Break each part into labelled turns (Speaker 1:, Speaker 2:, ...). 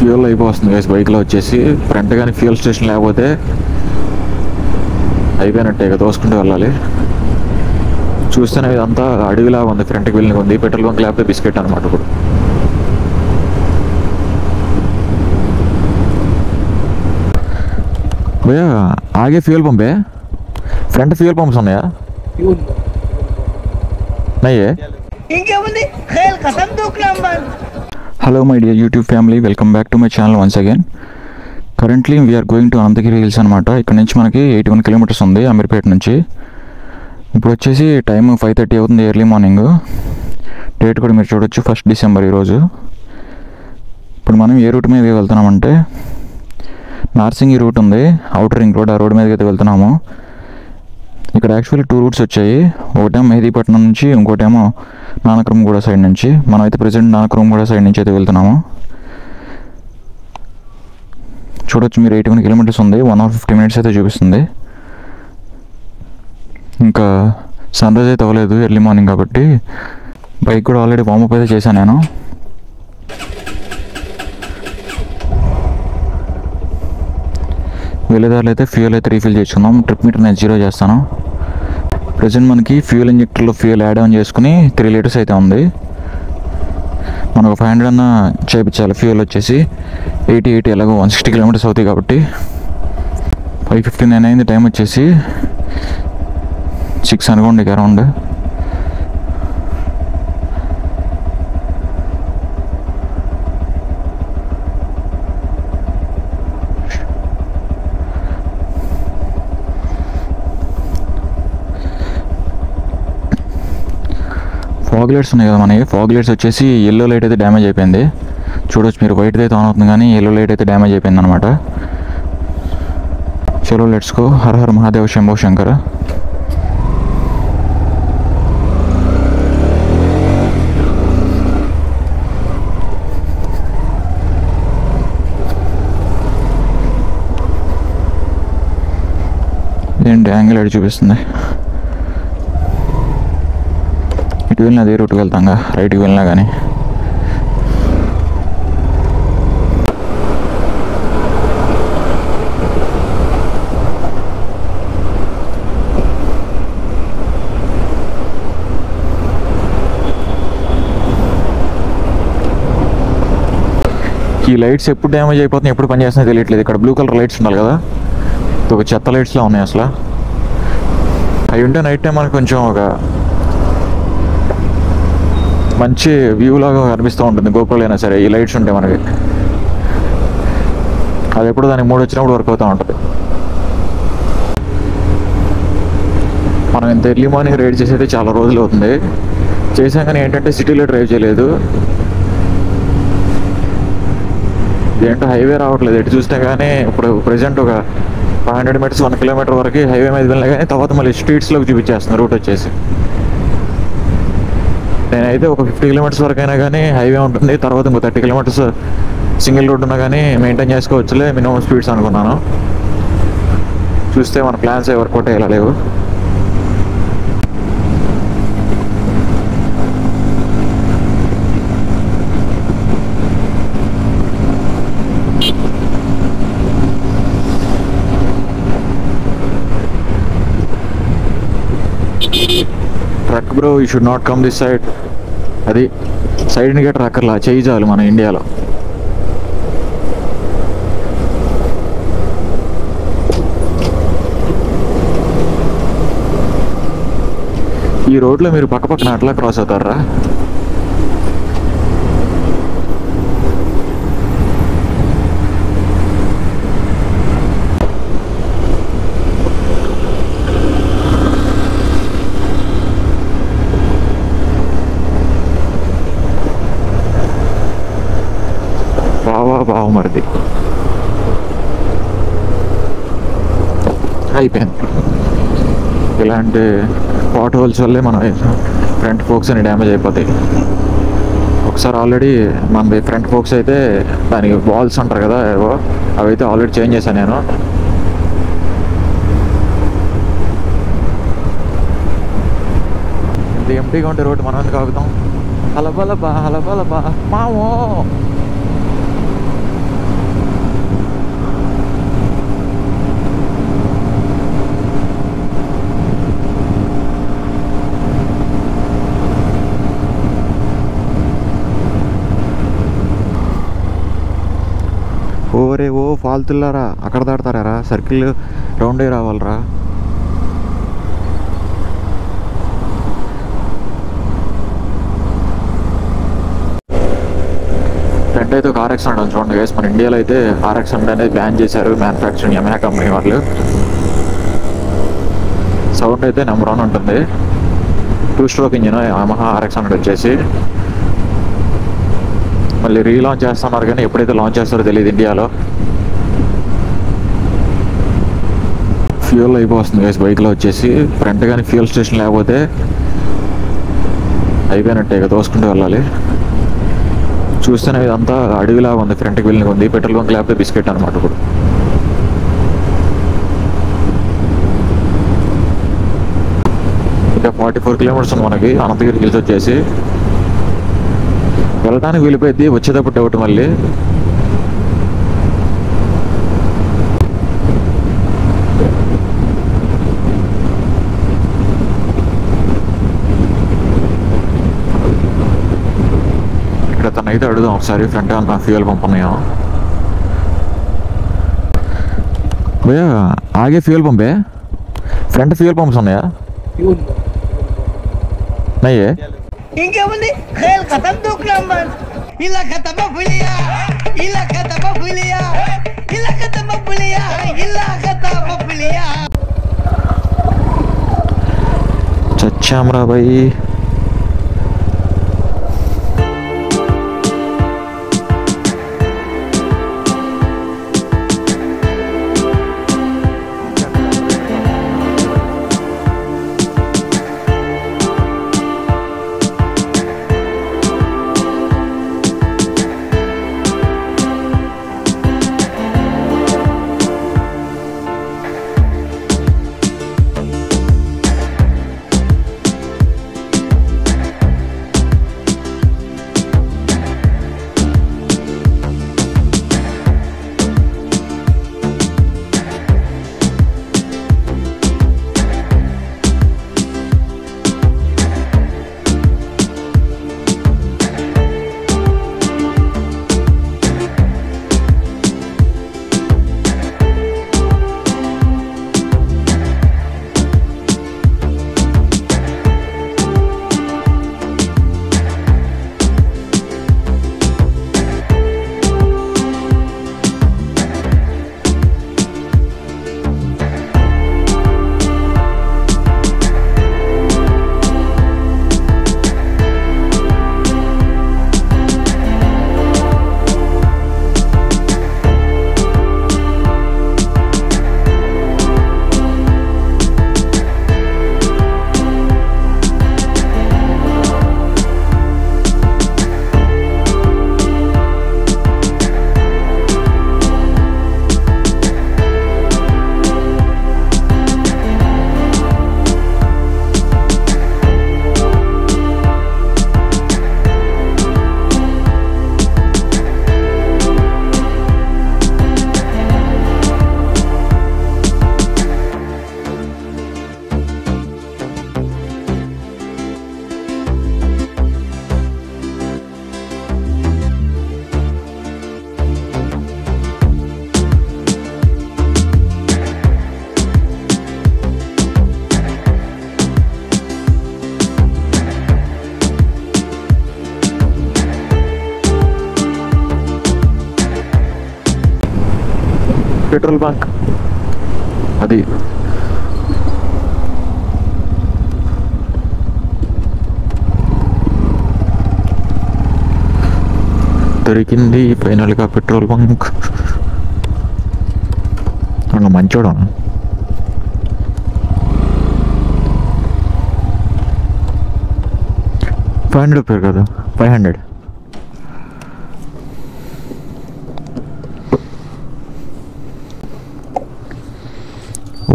Speaker 1: Fuel అయిపోతుంది guys బైక్లో వచ్చేసి. ఫ్రంట్ కానీ ఫ్యూయల్ స్టేషన్ లేకపోతే అయిపోయినట్టే ఇక తోసుకుంటూ వెళ్ళాలి. చూస్తేనే ఇదంతా అడవిలాగా ఉంది, ఫ్రంట్కి వెళ్ళిన ఉంది. పెట్రోల్ బంక్ లేకపోతే బిస్కెట్ అనమాట. ఇప్పుడు భయ్యా ఆగే ఫ్యూయల్ పంపే, ఫ్రంట్ ఫ్యూయల్ పంప్స్ ఉన్నాయా? నయ్యే. Hello my dear YouTube family, welcome back to my channel once again. Currently we are going to Anantagiri hills అనమాట. ఇక్కడ నుంచి మనకి 81 కిలోమీటర్స్ ఉంది అమీర్పేట నుంచి. ఇప్పుడు వచ్చేసి టైం 5:30 అవుతుంది ఎర్లీ మార్నింగ్. డేట్ కూడా మీరు చూడొచ్చు, 1 డిసెంబర్ ఈరోజు. ఇప్పుడు మనం ఏ రూట్ మీద వెళ్తున్నామంటే నార్సింగి రూట్ ఉంది, అవుటర్ రింగ్ రోడ్, ఆ రోడ్ మీదకి అయితే వెళ్తున్నాము. ఇక్కడ యాక్చువల్లీ 2 రూట్స్ వచ్చాయి. ఒకటేమో మెహదీపట్నం నుంచి, ఇంకోటేమో నానక్రమ్గూడ సైడ్ నుంచి. మనం అయితే ప్రజెంట్ నానక్రమ్గూడ సైడ్ నుంచి అయితే వెళ్తున్నాము. చూడొచ్చు మీరు 81 కిలోమీటర్స్ ఉంది, 1 hour 50 minutes అయితే చూపిస్తుంది. ఇంకా సన్ రైజ్ అయితే అవ్వలేదు ఎర్లీ మార్నింగ్ కాబట్టి. బైక్ కూడా ఆల్రెడీ వార్మప్ అయితే చేశాను నేను. వెళ్ళేదారులు అయితే ఫ్యూయల్ అయితే రీఫిల్ చేసుకుందాం. ట్రిప్ మీటర్ నేను 0 చేస్తాను. ప్రజెంట్ మనకి ఫ్యూయల్ ఇంజెక్టర్లో ఫ్యూయల్ యాడ్ ఆన్ చేసుకుని 3 లీటర్స్ అయితే ఉంది. మనకు 500 అన్న చేయించాలి. ఫ్యూయల్ వచ్చేసి 80 ఎలాగో 160 కిలోమీటర్స్ అవుతాయి కాబట్టి. 5:59 అయింది. టైం వచ్చేసి 6 అనుకోండి అరౌండ్. ఫాగ్ లైట్స్ ఉన్నాయి కదా మనకి. ఫాగ్ లైట్స్ వచ్చేసి ఎల్లో లైట్ అయితే డ్యామేజ్ అయిపోయింది. చూడవచ్చు మీరు, వైట్ అయితే ఆన్ అవుతుంది కానీ ఎల్లో లైట్ అయితే డ్యామేజ్ అయిపోయింది అనమాట. చలో లెట్స్ గో. హర హర మహాదేవ్ శంభో శంకర. ఏంటి యాంగిల్ అడి చూపిస్తుంది. ఇటు వెళ్ళినా అదే రూట్కి వెళ్తాంగా, రైట్కి వెళ్ళినా కానీ. ఈ లైట్స్ ఎప్పుడు డ్యామేజ్ అయిపోతున్నాయి, ఎప్పుడు పనిచేస్తున్నాయి తెలియట్లేదు. ఇక్కడ బ్లూ కలర్ లైట్స్ ఉండాలి కదా, ఒక చెత్త లైట్స్లా ఉన్నాయి అసలు. అవి ఉంటే నైట్ టైం మనకు కొంచెం ఒక మంచి వ్యూ లాగా కనిపిస్తూ ఉంటుంది. గోప్రోలో అయినా సరే ఈ లైట్స్ ఉంటాయి మనకి. అది ఎప్పుడు దానికి మూడు వచ్చినప్పుడు వర్క్ అవుతూ ఉంటుంది. మనం ఇంత ఎర్లీ మార్నింగ్ రైడ్ చేసేది చాలా రోజులు అవుతుంది. చేసాం కానీ ఏంటంటే సిటీలో డ్రైవ్ చేయలేదు. ఇదేంటో హైవే రావట్లేదు ఎటు చూస్తే కానీ. ఇప్పుడు ప్రజెంట్ ఒక 500 meters 1 kilometer వరకు హైవే మీద వెళ్ళినా కానీ తర్వాత మళ్ళీ స్ట్రీట్స్లోకి చూపించేస్తుంది రూట్ వచ్చేసి. నేనైతే ఒక 50 kilometers వరకు అయినా కానీ హైవే ఉంటుంది, తర్వాత ఇంకో 30 kilometers సింగిల్ రోడ్ ఉన్నా కానీ మెయింటైన్ చేసుకోవచ్చులే మినిమం స్పీడ్స్ అనుకున్నాను. చూస్తే మన ప్లాన్స్ ఏ వర్కౌట్ అయ్యేలా లేవు. Truck bro, you should not come this side. అది సైడ్ ఇండికేటర్ అక్కర్లా, చేయి చాలు మన ఇండియాలో. ఈ రోడ్లో మీరు పక్క పక్కన అట్లా క్రాస్ అవుతారా? బావమరిది అయిపోయింది. ఇలాంటి పాట్ హోల్స్ వల్లే మన ఫ్రంట్ ఫోక్స్ అని డ్యామేజ్ అయిపోతాయి. ఒకసారి ఆల్రెడీ మనది ఫ్రంట్ ఫోక్స్ అయితే దానికి బాల్స్ అంటారు కదా ఏవో, అవి అయితే ఆల్రెడీ చేంజ్ చేశాను నేను. ఇంత ఎంటీగా ఉంటే రోడ్డు మనం ఎందుకు ఆగుతాం? హలబలబా హలబలబా మావో. ఓరే ఓ ఫాల్తులారా, అక్కడ దాడతారా? సర్కిల్ రౌండ్ అయ్యి రావాలరా. ఫ్రంట్ అయితే ఒక RX అంటాం చూడండి గైస్. మన ఇండియాలో అయితే RX అనేది బ్యాన్ చేశారు మ్యానుఫ్యాక్చరింగ్ యమహా కంపెనీ వాళ్ళు. సౌండ్ అయితే నెంబర్ 1 ఉంటుంది. 2 స్ట్రోక్ ఇంజిన్ యమహా RX వచ్చేసి. మళ్ళీ రీలాంచ్ చేస్తున్నారు కానీ ఎప్పుడైతే లాంచ్ చేస్తారో తెలియదు ఇండియాలో. ఫ్యూయల్ అయిపోతుంది గైస్ బైక్లో వచ్చేసి. ఫ్రంట్ కానీ ఫ్యూయల్ స్టేషన్ లేకపోతే అయిపోయినట్టే, ఇక తోసుకుంటూ వెళ్ళాలి. చూస్తేనే ఇదంతా అడవిలాగా ఉంది, ఫ్రంట్కి వెళ్ళిన ఉంది. పెట్రోల్ బంక్ లేకపోతే బిస్కెట్ అనమాట. ఇప్పుడు ఇంకా 44 కిలోమీటర్స్ ఉంది మనకి అనంతగిరి హిల్స్ వచ్చేసి. వెళ్ళడానికి వెళ్ళిపోయింది, వచ్చేటప్పుడు డౌట్ మళ్ళీ. ఇక్కడ తనైతే అడుగుదాం ఒకసారి, ఫ్రంట్ నా ఫ్యూయల్ పంప్ ఉన్నాయా భయ్యా? ఆగే ఫ్యూయల్ పంపే, ఫ్రంట్ ఫ్యూయల్ పంప్స్ ఉన్నాయా? నయ్యే
Speaker 2: ఇంకేముంది, ఖేల్ ఖతం దూక్ నంబర్ ఇలా ఖతమ ఫులియా ఇలా ఖతమ ఫులియా ఇలా ఖతమ ఫులియా ఇలా ఖతమ ఫులియా.
Speaker 1: చచ్చామరా భయ్. పెట్రోల్ బంక్ అది. దొరికింది ఫైనల్గా పెట్రోల్ బంక్. అన్న మంచోడా, 500 రూపాయలు కదా, 500.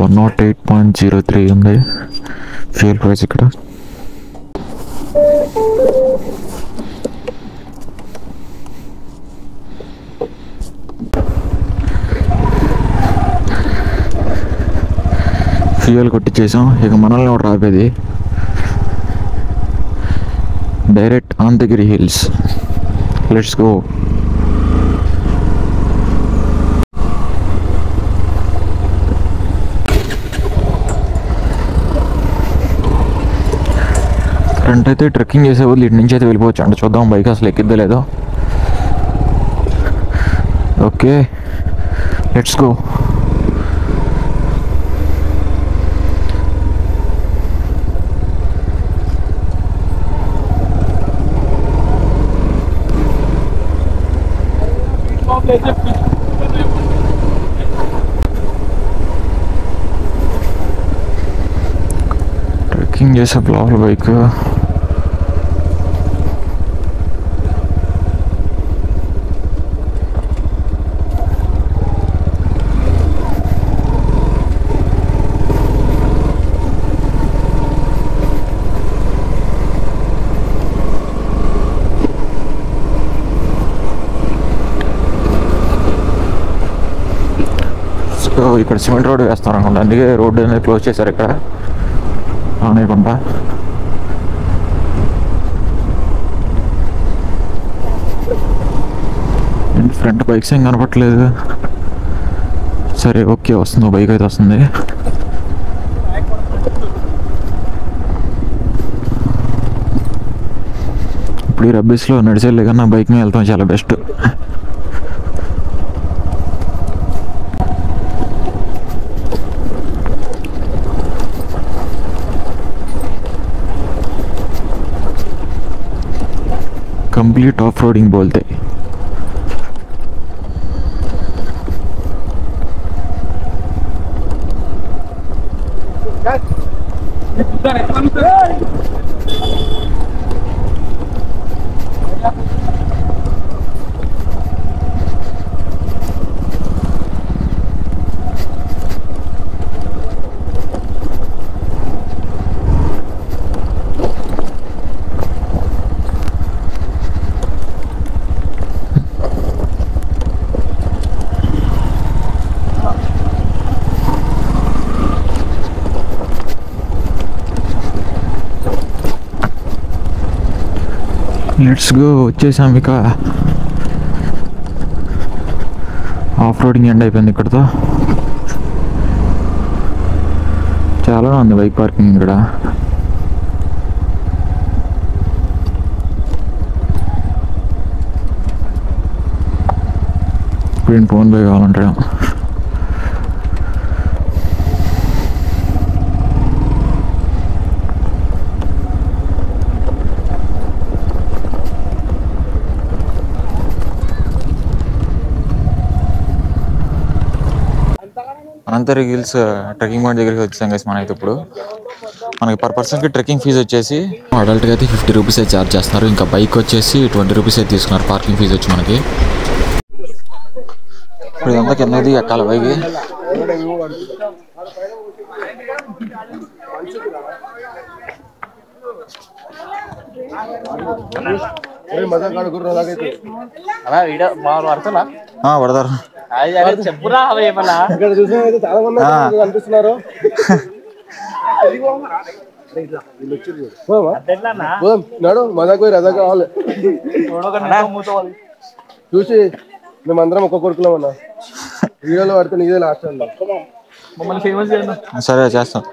Speaker 1: $108.03 ఉంది ఫ్యూయల్ ప్రైస్ ఇక్కడ. ఫ్యూయల్ కొట్టించేసాం, ఇక మనల్ని ఒకటి రాపేది direct Anantagiri hills. Let's go. Front అయితే ట్రెక్కింగ్ చేసే బదులు ఇటు నుంచి అయితే వెళ్ళిపోవచ్చు అంటే చూద్దాం బైక్ అసలు ఎక్కిద్దో లేదో. Okay let's go. ట్రెక్కింగ్ చేసే లోపల బైక్ ఇక్కడ సిమెంట్ రోడ్ వేస్తారు అనుకుంటా, అందుకే రోడ్డు అనేది క్లోజ్ చేశారు ఇక్కడ అనుకుంటా. ఫ్రంట్ బైక్స్ ఏం కనపట్లేదు. సరే ఓకే వస్తుంది, బైక్ అయితే వస్తుంది. ఇప్పుడు ఈ రబ్బీస్లో నడిచేళ్ళే కన్నా బైక్ మీద వెళ్తాం చాలా బెస్ట్. कंप्लीट ऑफ रोडिंग बोलते. Let's go. వచ్చేసాం, ఇక ఆఫ్ రోడింగ్ ఎండ్ అయిపోయింది ఇక్కడతో. చాలా ఉంది బైక్ పార్కింగ్ ఇక్కడ. ఇప్పుడు ఫోన్ పే కావాలంటాడు. అనంతగిరి హిల్స్ ట్రెక్కింగ్ పాయింట్ దగ్గరికి వచ్చాం గైస్. మనైతే ఇప్పుడు మనకి పర్ పర్సన్కి ట్రెక్కింగ్ ఫీజు వచ్చేసి అడల్ట్గా అయితే 50 రూపీస్ అయితే ఛార్జ్ చేస్తున్నారు. ఇంకా బైక్ వచ్చేసి 20 రూపీస్ అయితే తీసుకున్నారు పార్కింగ్ ఫీజు వచ్చి మనకి. ఇప్పుడు ఇదంతా కిందది ఎక్కాలి బైక్. పడతారు
Speaker 2: చెప్పురా
Speaker 3: చాలా మంది అనిపిస్తున్నారు. నాడు మజాకు పోయి రజా కావాలి చూసి మేమందరం ఒక్క కొడుకులం అన్నా. వీడియోలో పడితే నీదే లాస్ట్ అన్నా.
Speaker 2: మమ్మల్ని ఫేమస్ చేయండి.
Speaker 1: సరే చేస్తాం.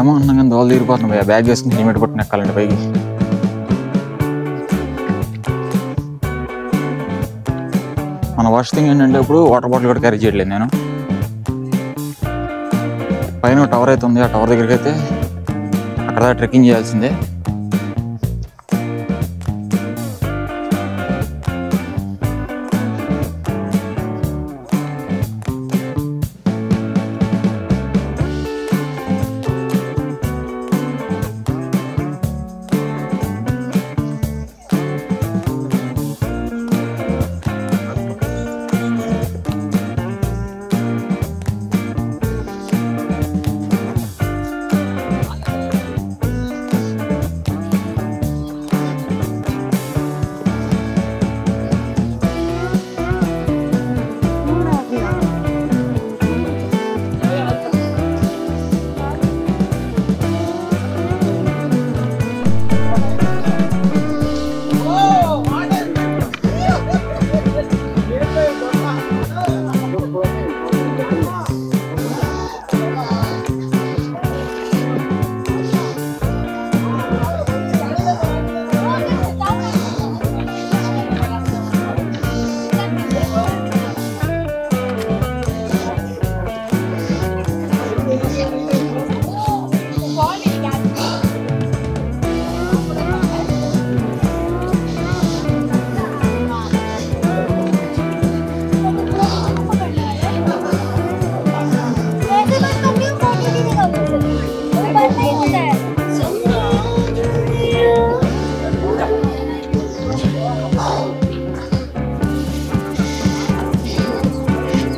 Speaker 1: ఏమో అన్నా కానీ దోలు తీరిపోతుంది. బ్యాగ్ వేసుకుని హెల్మెట్ పట్టుకుని ఎక్కాలంటే పైకి. మన వర్స్ట్ థింగ్ ఏంటంటే ఇప్పుడు వాటర్ బాటిల్ కూడా క్యారీ చేయట్లేదు నేను. పైన టవర్ అయితే ఉంది, ఆ టవర్ దగ్గరికి అయితే అక్కడ ట్రెక్కింగ్ చేయాల్సిందే.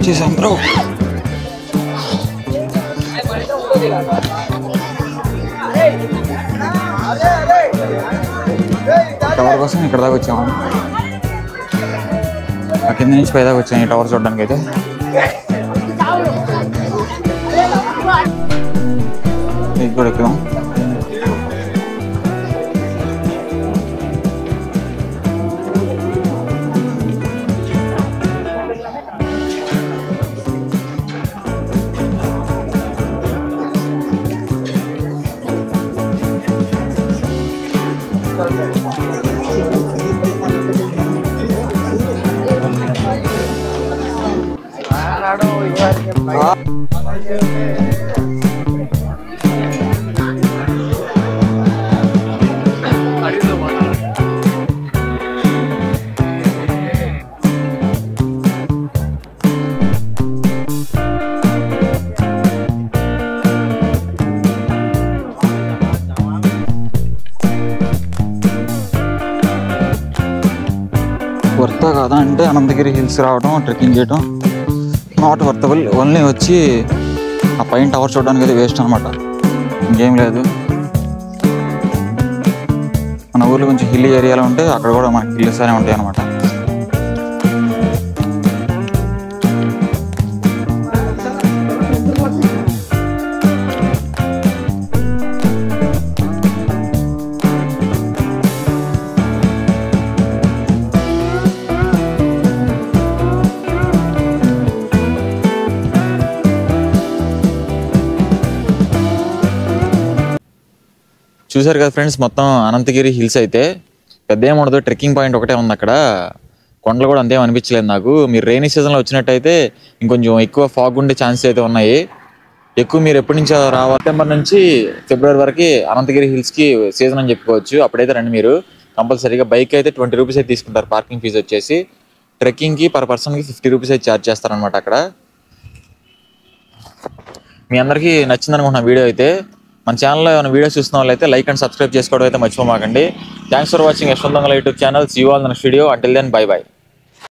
Speaker 1: వచ్చేసాం బ్రో. టవర్ కోసం ఇక్కడ దాకా వచ్చాము. ఆ కింద నుంచి పై దాకా వచ్చాము ఈ టవర్ చూడడానికి అయితే. ఇది కూడా ఎక్కువ వర్తా కాదా అంటే అనంతగిరి హిల్స్ రావడం ట్రెక్కింగ్ చేయడం నాట్ వర్తబుల్. ఓన్లీ వచ్చి ఆ పైన టవర్ చూడడానికి అయితే వేస్ట్ అనమాట, ఇంకేం లేదు. మన ఊర్లో కొంచెం హిల్ ఏరియాలో ఉంటే అక్కడ కూడా మనకి హిల్స్ అనే ఉంటాయి అనమాట. చూసారు కదా ఫ్రెండ్స్, మొత్తం అనంతగిరి హిల్స్ అయితే పెద్ద ఏమి ఉండదు, ట్రెక్కింగ్ పాయింట్ ఒకటే ఉంది అక్కడ. కొండలు కూడా అంతేం అనిపించలేదు నాకు. మీరు రైనీ సీజన్లో వచ్చినట్టయితే ఇంకొంచెం ఎక్కువ ఫాగ్ ఉండే ఛాన్సెస్ అయితే ఉన్నాయి. ఎక్కువ మీరు ఎప్పటి నుంచి రావాలి, సెప్టెంబర్ నుంచి ఫిబ్రవరి వరకు అనంతగిరి హిల్స్కి సీజన్ అని చెప్పుకోవచ్చు. అప్పుడైతే రండి మీరు కంపల్సరీగా. బైక్ అయితే 20 రూపీస్ అయితే తీసుకుంటారు పార్కింగ్ ఫీజు వచ్చేసి. ట్రెక్కింగ్కి పర్ పర్సన్కి 50 రూపీస్ అయితే ఛార్జ్ చేస్తారనమాట అక్కడ. మీ అందరికీ నచ్చింది అనుకుంటున్నా వీడియో అయితే. మన ఛానల్లో ఏమైనా వీడియోస్ చూస్తున్న వాళ్ళైతే లైక్ అండ్ సబ్స్క్రైబ్ చేసుకోవడం అయితే మర్చిపోమాకండి. Thanks for watching Yashwanth Dongala YouTube channel. See you all in the next video. Until then bye by.